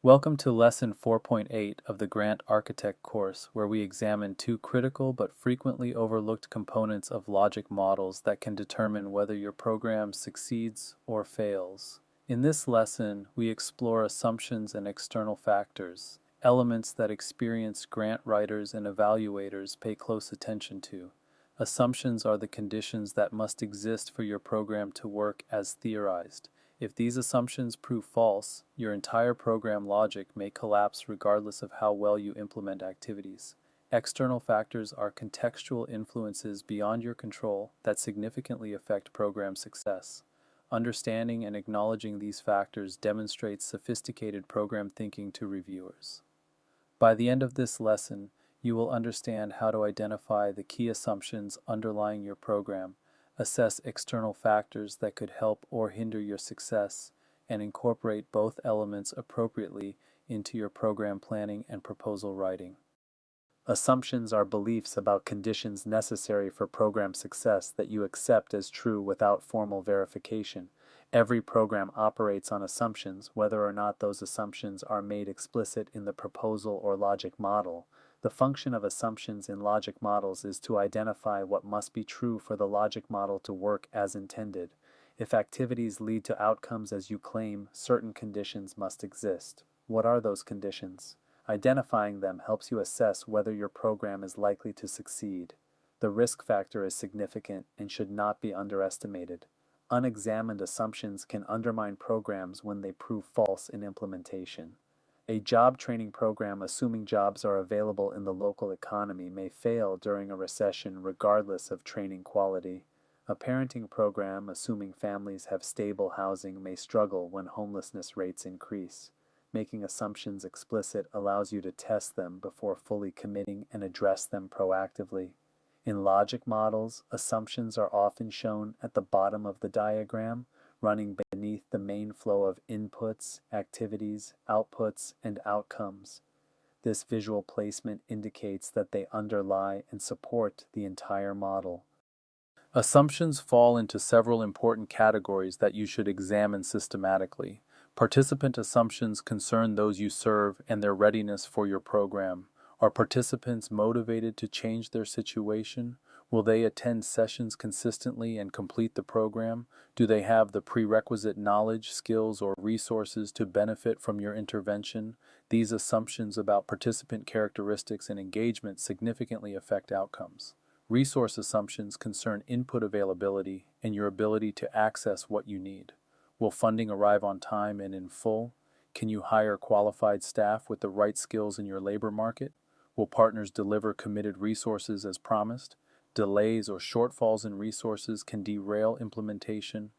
Welcome to Lesson 4.8 of the Grant Architect course, where we examine two critical but frequently overlooked components of logic models that can determine whether your program succeeds or fails. In this lesson, we explore assumptions and external factors, elements that experienced grant writers and evaluators pay close attention to. Assumptions are the conditions that must exist for your program to work as theorized. If these assumptions prove false, your entire program logic may collapse regardless of how well you implement activities. External factors are contextual influences beyond your control that significantly affect program success. Understanding and acknowledging these factors demonstrates sophisticated program thinking to reviewers. By the end of this lesson, you will understand how to identify the key assumptions underlying your program, assess external factors that could help or hinder your success, and incorporate both elements appropriately into your program planning and proposal writing. Assumptions are beliefs about conditions necessary for program success that you accept as true without formal verification. Every program operates on assumptions, whether or not those assumptions are made explicit in the proposal or logic model. The function of assumptions in logic models is to identify what must be true for the logic model to work as intended. If activities lead to outcomes as you claim, certain conditions must exist. What are those conditions? Identifying them helps you assess whether your program is likely to succeed. The risk factor is significant and should not be underestimated. Unexamined assumptions can undermine programs when they prove false in implementation. A job training program assuming jobs are available in the local economy may fail during a recession regardless of training quality. A parenting program assuming families have stable housing may struggle when homelessness rates increase. Making assumptions explicit allows you to test them before fully committing and address them proactively. In logic models, assumptions are often shown at the bottom of the diagram, running beneath the main flow of inputs, activities, outputs, and outcomes. This visual placement indicates that they underlie and support the entire model. Assumptions fall into several important categories that you should examine systematically. Participant assumptions concern those you serve and their readiness for your program. Are participants motivated to change their situation? Will they attend sessions consistently and complete the program? Do they have the prerequisite knowledge, skills, or resources to benefit from your intervention? These assumptions about participant characteristics and engagement significantly affect outcomes. Resource assumptions concern input availability and your ability to access what you need. Will funding arrive on time and in full? Can you hire qualified staff with the right skills in your labor market? Will partners deliver committed resources as promised? Delays or shortfalls in resources can derail implementation.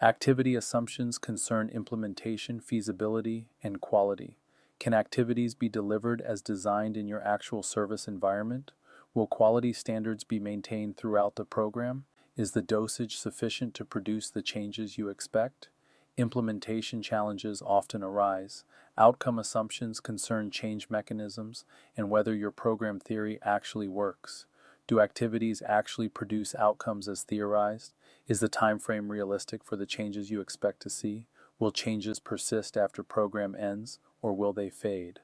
Activity assumptions concern implementation, feasibility, and quality. Can activities be delivered as designed in your actual service environment? Will quality standards be maintained throughout the program? Is the dosage sufficient to produce the changes you expect? Implementation challenges often arise. Outcome assumptions concern change mechanisms and whether your program theory actually works. Do activities actually produce outcomes as theorized? Is the time frame realistic for the changes you expect to see? Will changes persist after program ends, or will they fade?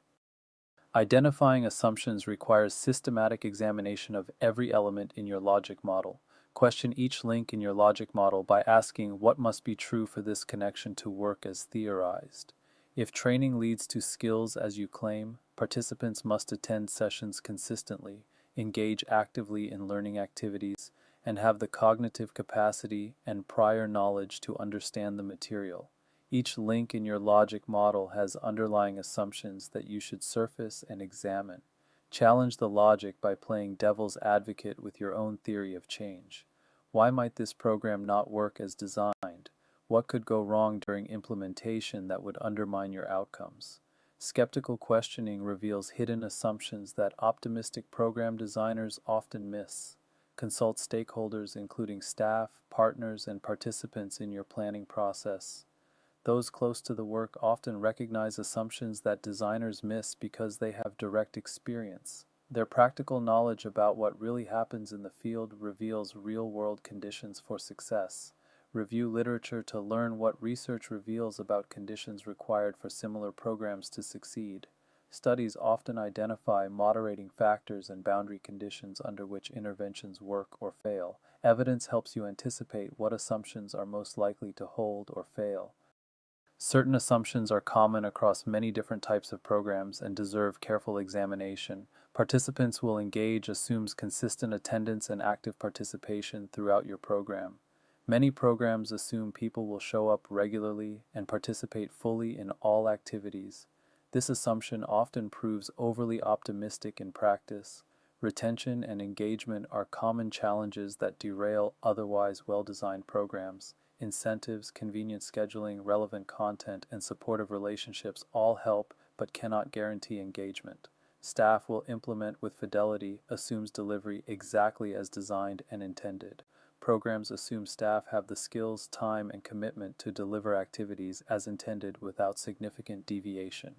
Identifying assumptions requires systematic examination of every element in your logic model. Question each link in your logic model by asking what must be true for this connection to work as theorized. If training leads to skills as you claim, participants must attend sessions consistently, engage actively in learning activities, and have the cognitive capacity and prior knowledge to understand the material. Each link in your logic model has underlying assumptions that you should surface and examine. Challenge the logic by playing devil's advocate with your own theory of change. Why might this program not work as designed? What could go wrong during implementation that would undermine your outcomes? Skeptical questioning reveals hidden assumptions that optimistic program designers often miss. Consult stakeholders, including staff, partners, and participants in your planning process. Those close to the work often recognize assumptions that designers miss because they have direct experience. Their practical knowledge about what really happens in the field reveals real-world conditions for success. Review literature to learn what research reveals about conditions required for similar programs to succeed. Studies often identify moderating factors and boundary conditions under which interventions work or fail. Evidence helps you anticipate what assumptions are most likely to hold or fail. Certain assumptions are common across many different types of programs and deserve careful examination. Participants will engage assumes consistent attendance and active participation throughout your program. Many programs assume people will show up regularly and participate fully in all activities. This assumption often proves overly optimistic in practice. Retention and engagement are common challenges that derail otherwise well-designed programs. Incentives, convenient scheduling, relevant content, and supportive relationships all help but cannot guarantee engagement. Staff will implement with fidelity assumes delivery exactly as designed and intended. Programs assume staff have the skills, time, and commitment to deliver activities as intended without significant deviation.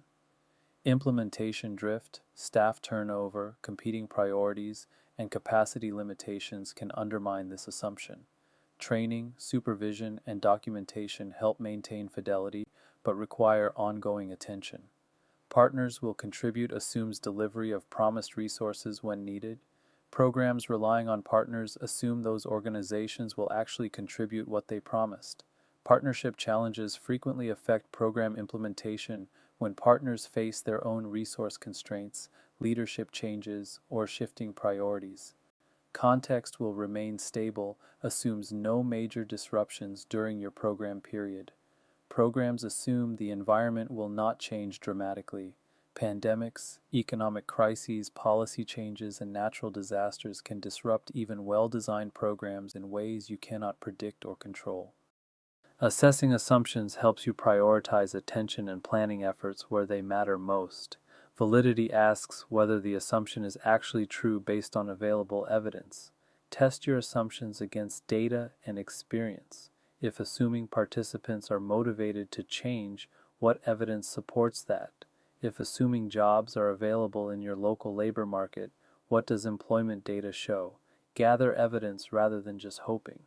Implementation drift, staff turnover, competing priorities, and capacity limitations can undermine this assumption. Training, supervision, and documentation help maintain fidelity but require ongoing attention. Partners will contribute assumes delivery of promised resources when needed. Programs relying on partners assume those organizations will actually contribute what they promised. Partnership challenges frequently affect program implementation when partners face their own resource constraints, leadership changes, or shifting priorities. Context will remain stable assumes no major disruptions during your program period. Programs assume the environment will not change dramatically. Pandemics, economic crises, policy changes, and natural disasters can disrupt even well-designed programs in ways you cannot predict or control. Assessing assumptions helps you prioritize attention and planning efforts where they matter most. Validity asks whether the assumption is actually true based on available evidence. Test your assumptions against data and experience. If assuming participants are motivated to change, what evidence supports that? If assuming jobs are available in your local labor market, what does employment data show? Gather evidence rather than just hoping.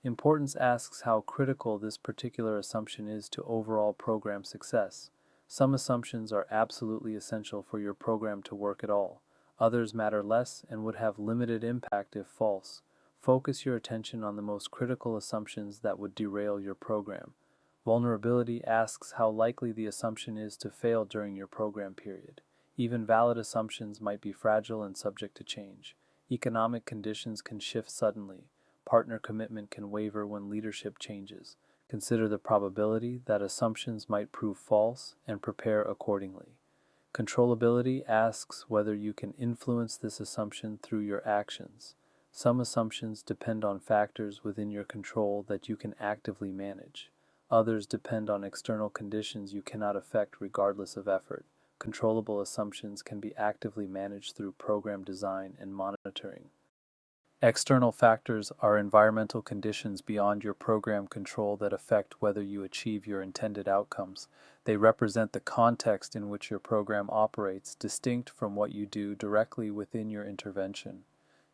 Importance asks how critical this particular assumption is to overall program success. Some assumptions are absolutely essential for your program to work at all. Others matter less and would have limited impact if false. Focus your attention on the most critical assumptions that would derail your program. Vulnerability asks how likely the assumption is to fail during your program period. Even valid assumptions might be fragile and subject to change. Economic conditions can shift suddenly. Partner commitment can waver when leadership changes. Consider the probability that assumptions might prove false and prepare accordingly. Controllability asks whether you can influence this assumption through your actions. Some assumptions depend on factors within your control that you can actively manage. Others depend on external conditions you cannot affect regardless of effort. Controllable assumptions can be actively managed through program design and monitoring. External factors are environmental conditions beyond your program control that affect whether you achieve your intended outcomes. They represent the context in which your program operates, distinct from what you do directly within your intervention.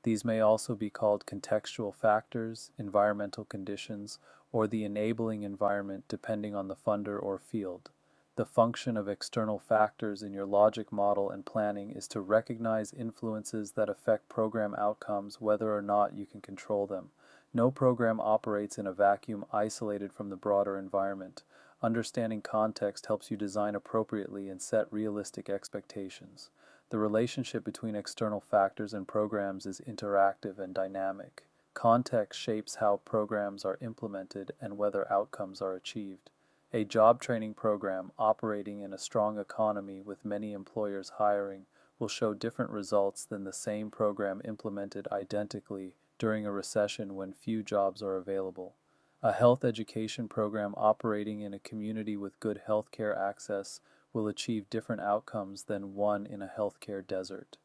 These may also be called contextual factors, environmental conditions, or the enabling environment depending on the funder or field. The function of external factors in your logic model and planning is to recognize influences that affect program outcomes whether or not you can control them. No program operates in a vacuum isolated from the broader environment. Understanding context helps you design appropriately and set realistic expectations. The relationship between external factors and programs is interactive and dynamic. Context shapes how programs are implemented and whether outcomes are achieved. A job training program operating in a strong economy with many employers hiring will show different results than the same program implemented identically during a recession when few jobs are available. A health education program operating in a community with good healthcare access will achieve different outcomes than one in a healthcare desert.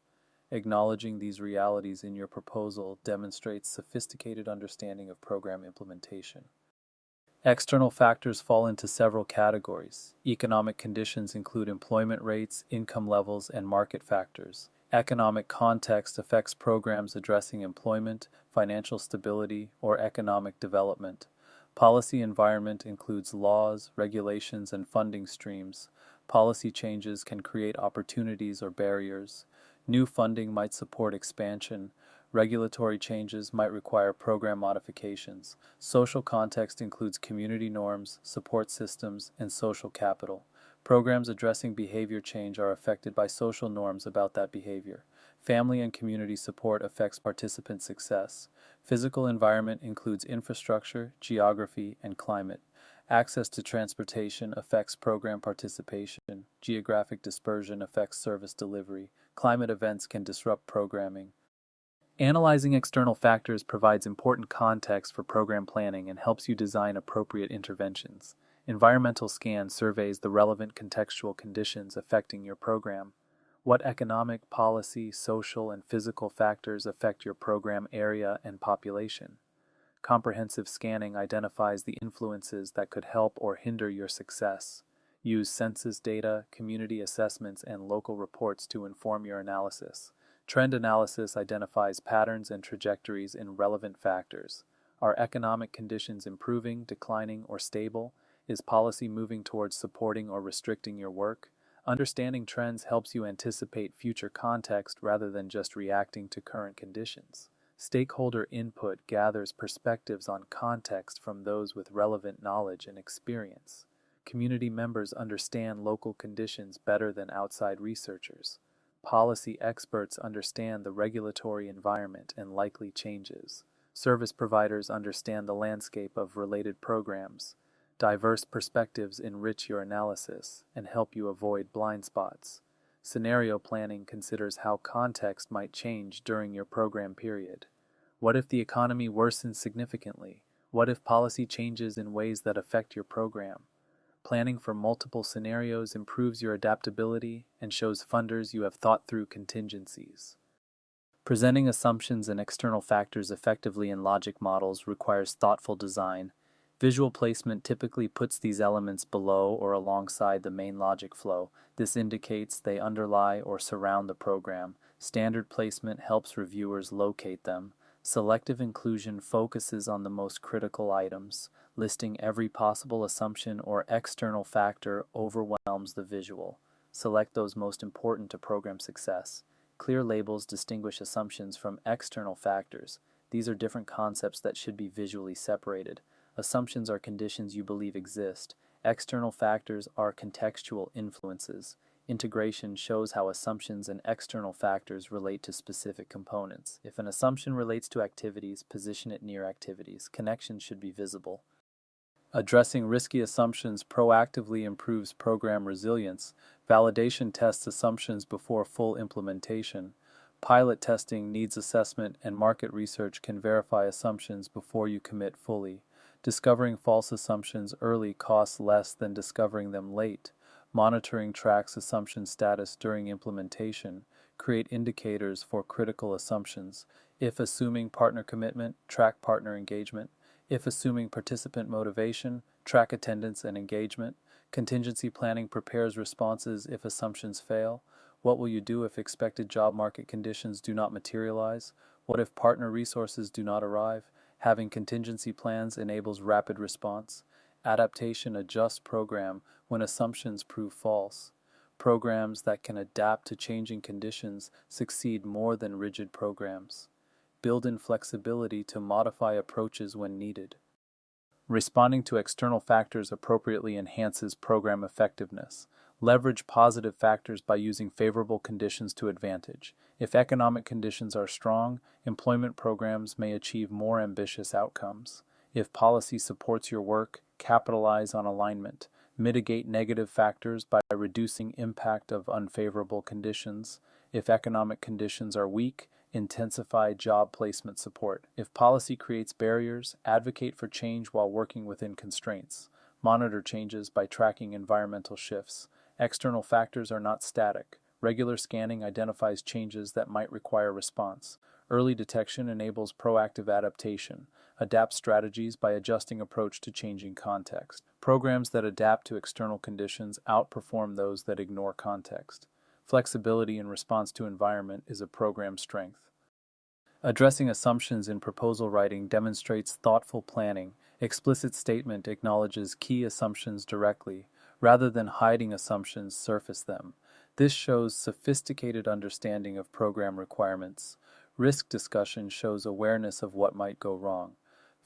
Acknowledging these realities in your proposal demonstrates sophisticated understanding of program implementation. External factors fall into several categories. Economic conditions include employment rates, income levels, and market factors. Economic context affects programs addressing employment, financial stability, or economic development. Policy environment includes laws, regulations, and funding streams. Policy changes can create opportunities or barriers. New funding might support expansion. Regulatory changes might require program modifications. Social context includes community norms, support systems, and social capital. Programs addressing behavior change are affected by social norms about that behavior. Family and community support affects participant success. Physical environment includes infrastructure, geography, and climate. Access to transportation affects program participation. Geographic dispersion affects service delivery. Climate events can disrupt programming. Analyzing external factors provides important context for program planning and helps you design appropriate interventions. Environmental scan surveys the relevant contextual conditions affecting your program. What economic, policy, social, and physical factors affect your program area and population? Comprehensive scanning identifies the influences that could help or hinder your success. Use census data, community assessments, and local reports to inform your analysis. Trend analysis identifies patterns and trajectories in relevant factors. Are economic conditions improving, declining, or stable? Is policy moving towards supporting or restricting your work? Understanding trends helps you anticipate future context rather than just reacting to current conditions. Stakeholder input gathers perspectives on context from those with relevant knowledge and experience. Community members understand local conditions better than outside researchers. Policy experts understand the regulatory environment and likely changes. Service providers understand the landscape of related programs. Diverse perspectives enrich your analysis and help you avoid blind spots. Scenario planning considers how context might change during your program period. What if the economy worsens significantly? What if policy changes in ways that affect your program? Planning for multiple scenarios improves your adaptability and shows funders you have thought through contingencies. Presenting assumptions and external factors effectively in logic models requires thoughtful design. Visual placement typically puts these elements below or alongside the main logic flow. This indicates they underlie or surround the program. Standard placement helps reviewers locate them. Selective inclusion focuses on the most critical items. Listing every possible assumption or external factor overwhelms the visual. Select those most important to program success. Clear labels distinguish assumptions from external factors. These are different concepts that should be visually separated. Assumptions are conditions you believe exist. External factors are contextual influences. Integration shows how assumptions and external factors relate to specific components. If an assumption relates to activities, position it near activities. Connections should be visible. Addressing risky assumptions proactively improves program resilience. Validation tests assumptions before full implementation. Pilot testing needs assessment, and market research can verify assumptions before you commit fully. Discovering false assumptions early costs less than discovering them late. Monitoring tracks assumption status during implementation. Create indicators for critical assumptions. If assuming partner commitment, track partner engagement. If assuming participant motivation, track attendance and engagement. Contingency planning prepares responses if assumptions fail. What will you do if expected job market conditions do not materialize? What if partner resources do not arrive? Having contingency plans enables rapid response. Adaptation adjusts program when assumptions prove false. Programs that can adapt to changing conditions succeed more than rigid programs. Build in flexibility to modify approaches when needed. Responding to external factors appropriately enhances program effectiveness. Leverage positive factors by using favorable conditions to advantage. If economic conditions are strong, employment programs may achieve more ambitious outcomes. If policy supports your work, capitalize on alignment. Mitigate negative factors by reducing impact of unfavorable conditions. If economic conditions are weak, intensify job placement support. If policy creates barriers, advocate for change while working within constraints. Monitor changes by tracking environmental shifts. External factors are not static. Regular scanning identifies changes that might require response. Early detection enables proactive adaptation. Adapt strategies by adjusting approach to changing context. Programs that adapt to external conditions outperform those that ignore context. Flexibility in response to environment is a program strength. Addressing assumptions in proposal writing demonstrates thoughtful planning. Explicit statement acknowledges key assumptions directly, rather than hiding assumptions surface them. This shows sophisticated understanding of program requirements. Risk discussion shows awareness of what might go wrong.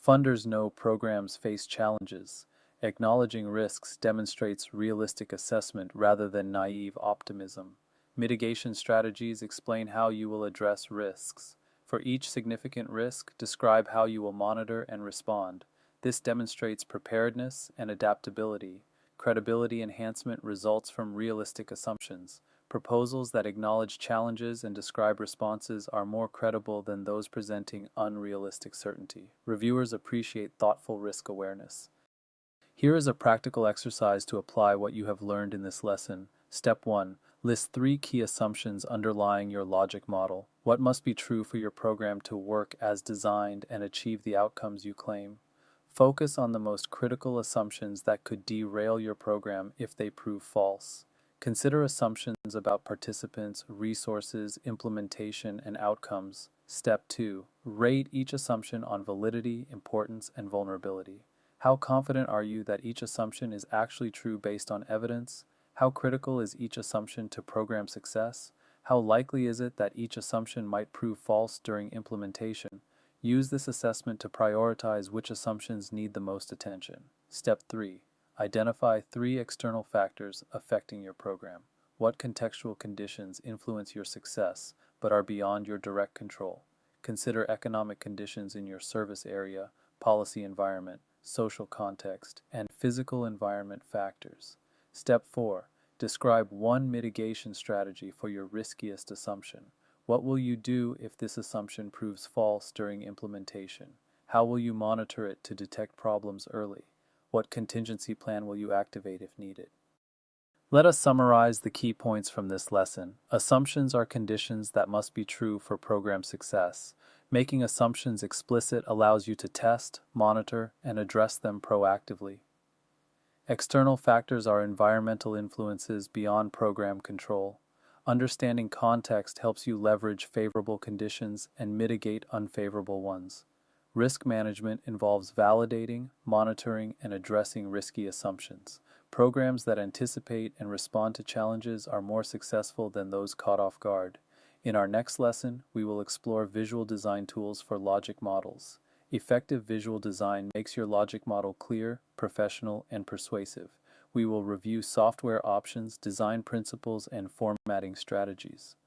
Funders know programs face challenges. Acknowledging risks demonstrates realistic assessment rather than naive optimism. Mitigation strategies explain how you will address risks. For each significant risk, describe how you will monitor and respond. This demonstrates preparedness and adaptability. Credibility enhancement results from realistic assumptions. Proposals that acknowledge challenges and describe responses are more credible than those presenting unrealistic certainty. Reviewers appreciate thoughtful risk awareness. Here is a practical exercise to apply what you have learned in this lesson. Step 1. List 3 key assumptions underlying your logic model. What must be true for your program to work as designed and achieve the outcomes you claim? Focus on the most critical assumptions that could derail your program if they prove false. Consider assumptions about participants, resources, implementation, and outcomes. Step 2. Rate each assumption on validity, importance, and vulnerability. How confident are you that each assumption is actually true based on evidence? How critical is each assumption to program success? How likely is it that each assumption might prove false during implementation? Use this assessment to prioritize which assumptions need the most attention. Step 3. Identify 3 external factors affecting your program. What contextual conditions influence your success but are beyond your direct control? Consider economic conditions in your service area, policy environment, social context, and physical environment factors. Step 4. Describe one mitigation strategy for your riskiest assumption. What will you do if this assumption proves false during implementation? How will you monitor it to detect problems early? What contingency plan will you activate if needed? Let us summarize the key points from this lesson. Assumptions are conditions that must be true for program success. Making assumptions explicit allows you to test, monitor, and address them proactively. External factors are environmental influences beyond program control. Understanding context helps you leverage favorable conditions and mitigate unfavorable ones. Risk management involves validating, monitoring, and addressing risky assumptions. Programs that anticipate and respond to challenges are more successful than those caught off guard. In our next lesson, we will explore visual design tools for logic models. Effective visual design makes your logic model clear, professional, and persuasive. We will review software options, design principles, and formatting strategies.